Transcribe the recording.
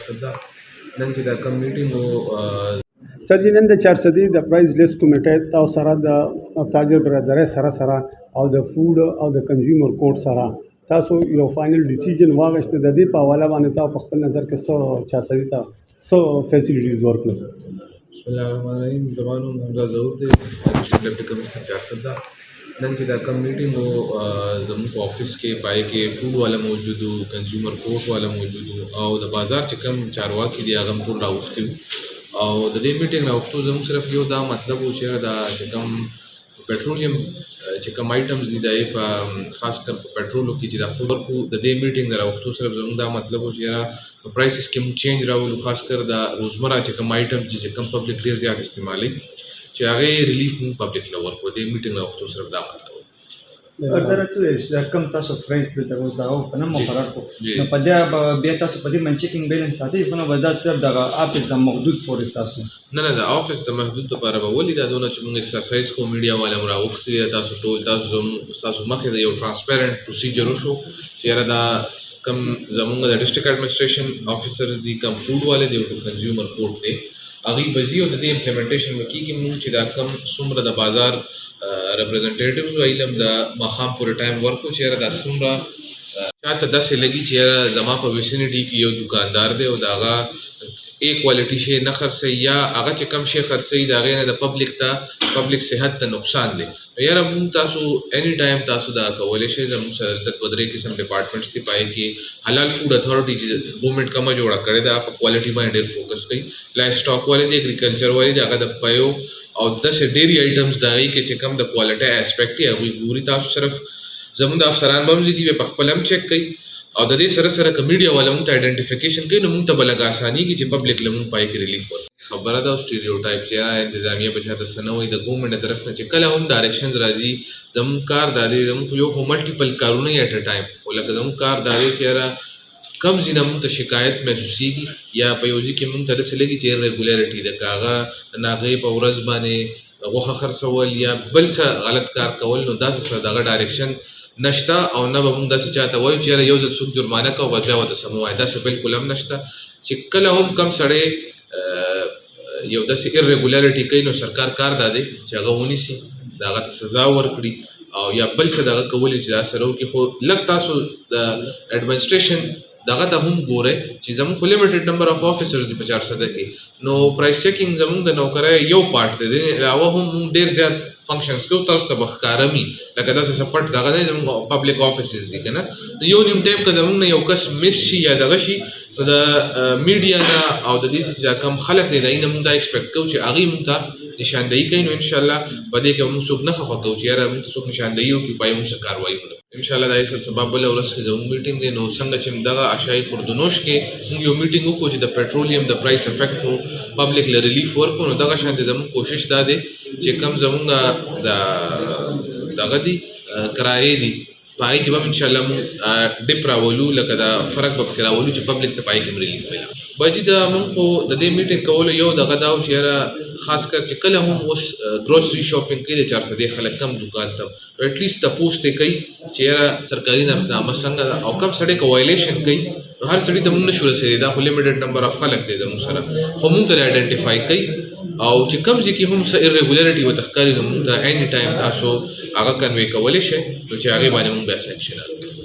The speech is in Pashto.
400 ده نن چې دا کم میټینګ وو سر جی نن د 400 د پرایز لیست کمیټه تاسو سره د تاجر برادرۍ سره او د فود او د کنزیومر کورټ سره تاسو یو فائنل ډیسیژن واغښت د دې په حواله باندې تاسو په خپل نظر کې څه 400 ته څه فیسیلیټیز ورکړل. بسم الله الرحمن الرحیم. زمانو موږ ضرور دی ډیپټي کمشنر 400 ده نن چې دا کم میټینګ وو زموږ په افیس کې پای کې فود والا موجود وو، کنزیومر کورټ والا موجود وو او د بازار چې کم چارواکي دي هغه ټول راوښتي وو او د دې میټینګ راوښتو زموږ صرف یو دا مطلب و چې دا چې کم پټرولیم چې کم آیټمز دي دا په خاص کر په پټرولو کې چې دا فود ورکو د دې میټینګ راوښتو صرف زموږ دا مطلب و چې په پرایسز کې موږ چینج راولو، خاص کر دا روزمره چې کم آیټم چې کم پبلک ډېر زیات استعمالي چې هغه ریلیف موږ پبلک له ورکو. د دې میټینګ راوښتو صرف دا مطلب ارته کم تاسو پرایس د روز دا او کنه مقرر کو نو په دې بیا تاسو په دې من چیکینګ بیلانس ساتي خو نو ودا صرف دا اپس د محدود فورس تاسو نه دا افیس ته محدود لپاره به ولې دا دونه چې موږ ایکسرسایز کو میډیا والا راوښتي تاسو ټول تاسو مخې د یو ترانسپیرنت پروسیجر وشو چې دا کم زمونږ د ډیسټریکټ اډمنسټریشن افیسرز دي کم فود والے دی او کنزیومر کورټ دی هغه بزی او د دې امپلیمنټیشن وکړي موږ چې دا کم څومره د بازار ریپرزنټیټیوز ویلم د مخام پورې ټایم ورکو چې دا څومره چاته داسې لګي چې زما په ویسینټي کې یو دکاندار دی او دا هغه ای کوالټي شي نه خرڅي یا هغه چې کم شي خرڅي دا غي نه د پبلک صحت ته نقصان دی. یاره مونږ تاسو اني ټایم تاسو دا کولای شئ زموږ سره د درې قسم ډپارټمنټس دی پای کې حلال فود اتھارټي چې ګورنمنت کومه جوړه کړې ده په کوالټي باندې ډېر فوکس کوي، لایف سټاک والے دی، اګریکلچر والے دی، هغه د پيو او د ډېری آیټمز دا کې چې کم د کوالټي اسپیکټ یې هغه ګوري. تاسو صرف زموږ د افسران به دي په خپل هم چک کوي او د دې سره کمیډیا والا موږ ته آئیډنټیفیکیشن کوي نو موږ ته بلګ اساني کې چې پبلک لمون پای کې ریلیف ورکړي. خبره دا سټیریوټایپ چې انتظامیه بچاته سنوي د ګورنمنت طرف نه چې کله هم ډایرکشنز راځي زموږ کار دا دی زموږ یو ملټیپل کارونه ایټ ا ټایم ولکه زموږ کار دا دی چې کم ځینه موږ ته شکایت محسوسېږي یا په یو ځای کې موږ ته داسې لګي چې ریګولیرټي ده که هغه د هغې په ورځ باندې غوښه خرڅول یا بل څه غلط کار کول نو داسې سره دغه ډایرکشن نشته او نه به موږ داسې چاته وایو چې یو ځل څوک جرمانه کوو بیا ورته سمو وایي، داسې بالکل هم نشته. چې کله هم کم سړی یو داسې ایرریګولیرټي کوي نو سرکار کار دا دی چې هغه ونیسي د هغه ته سزا ورکړي او یا بل څه دغه کولی چې دا سره وکړي. خو لږ تاسو د اډمنسټریشن دغه ته هم ګورئ چې زموږ خو لیمیټډ نمبر اف افیسرز دي په 400 کې نو پرایس چیکینګ زموږ د نوکرۍ یو پارټ دی علاوه هم موږ ډېر زیات فنکشنز کوو تاسو ته به ښکاره وي لکه داسې سپټ دغه دی زموږ پبلک افیسز دي که نه یو نیم ټایم که زموږ نه یو کس مس شي یا دغه شي نو د میډیا نه او د دې چې دا کم خلک دی د هغې نه موږ دا ایکسپیکټ کوو چې هغې موږ ته نشاندهي کوي نو انشاءالله په دې کې به موږ څوک نه خفه کوو چې یاره موږ ته څوک نشاندهي وکړي په موږ څه کاروایي ونه انشاءالله دا سر سبا بله ورځ کې زموږ میټینګ دی نو څنګه چې دغه اشیای خردنوش کې موږ یو میټینګ وکړو چې د پټرولیم د پرایس افیکټ مو پبلک له ریلیف ورکړو نو دغه شانتې زموږ کوشش دا دی چې کم زموږ د دغه دي کرایې دي په هغې کې به هم انشاءالله موږ ډپ راولو لکه دا فرق به پکې راولو چې پبلک ته په هغې کې هم ریلیف ویلا باجي دا موږ خو د دې میټینګ کولو یو دغه دا و چې یاره خاص کر چې کله هم اوس ګروسري شاپینګ کوي د 400 خلک کم دکان ته ایټلیسټ تپوس ته کوي چې یاره سرکاري نرخنامه څنګه ده او کم سړی که وایلیشن کوي نو هر سړي ته موږ نه شو رسېدی دا خو لیمیټډ نمبر اف خلک دی زموږ سره خو موږ ته آئیډنټیفای کوي او چې کم ځای کې هم څه ایرریګولیرټي ورته ښکاري نو موږ ته اني ټایم تاسو هغه کنوی کولی شئ نو چې هغې باندې موږ بیا سیکشن